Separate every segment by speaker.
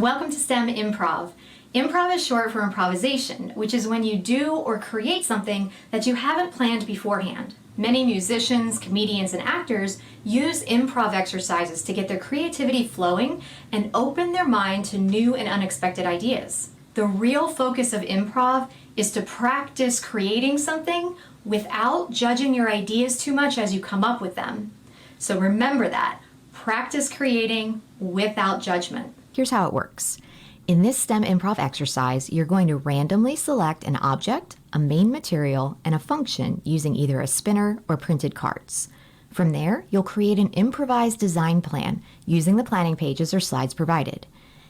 Speaker 1: Welcome to STEM Improv. Improv is short for improvisation, which is when you do or create something that you haven't planned beforehand. Many musicians, comedians, and actors use improv exercises to get their creativity flowing and open their mind to new and unexpected ideas. The real focus of improv is to practice creating something without judging your ideas too much as you come up with them. So remember that. Practice creating without judgment.
Speaker 2: Here's how it works. In this STEM improv exercise, you're going to randomly select an object, a main material, and a function using either a spinner or printed cards. From there, you'll create an improvised design plan using the planning pages or slides provided.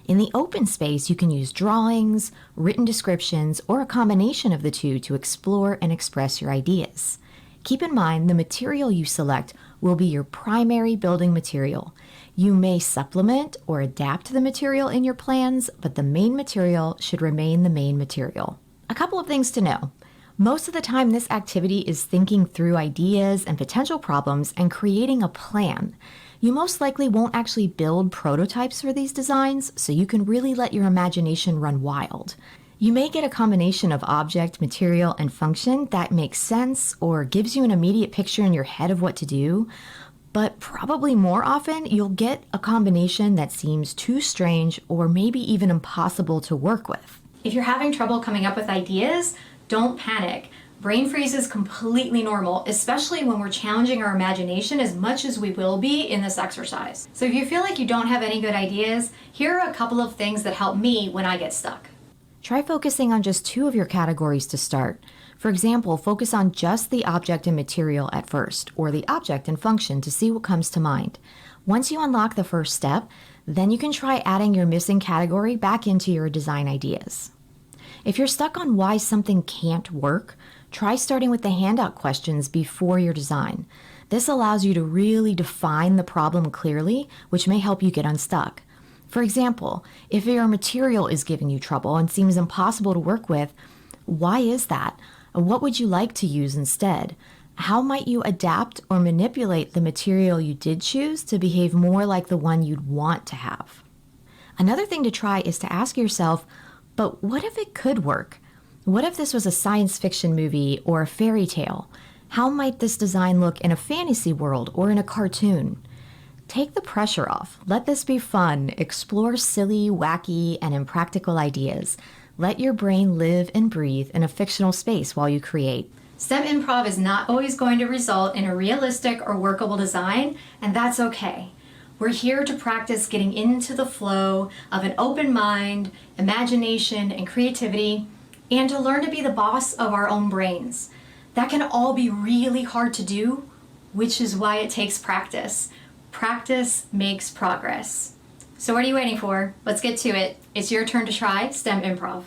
Speaker 2: In the open space, you can use drawings, written descriptions, or a combination of the two to explore and express your ideas. Keep in mind the material you select will be your primary building material. You may supplement or adapt the material in your plans, but the main material should remain the main material. A couple of things to know. Most of the time, this activity is thinking through ideas and potential problems and creating a plan. You most likely won't actually build prototypes for these designs, so you can really let your imagination run wild. You may get a combination of object, material, and function that makes sense or gives you an immediate picture in your head of what to do, but probably more often you'll get a combination that seems too strange or maybe even impossible to work with.
Speaker 1: If you're having trouble coming up with ideas, don't panic. Brain freeze is completely normal, especially when we're challenging our imagination as much as we will be in this exercise. So if you feel like you don't have any good ideas, here are a couple of things that help me when I get stuck.
Speaker 2: Try focusing on just two of your categories to start. For example, focus on just the object and material at first, or the object and function to see what comes to mind. Once you unlock the first step, then you can try adding your missing category back into your design ideas. If you're stuck on why something can't work, try starting with the handout questions before your design. This allows you to really define the problem clearly, which may help you get unstuck. For example, if your material is giving you trouble and seems impossible to work with, why is that? What would you like to use instead? How might you adapt or manipulate the material you did choose to behave more like the one you'd want to have? Another thing to try is to ask yourself, but what if it could work? What if this was a science fiction movie or a fairy tale? How might this design look in a fantasy world or in a cartoon? Take the pressure off. Let this be fun. Explore silly, wacky, and impractical ideas. Let your brain live and breathe in a fictional space while you create.
Speaker 1: STEM improv is not always going to result in a realistic or workable design, and that's okay. We're here to practice getting into the flow of an open mind, imagination, and creativity, and to learn to be the boss of our own brains. That can all be really hard to do, which is why it takes practice. Practice makes progress. So what are you waiting for? Let's get to it. It's your turn to try STEM Improv.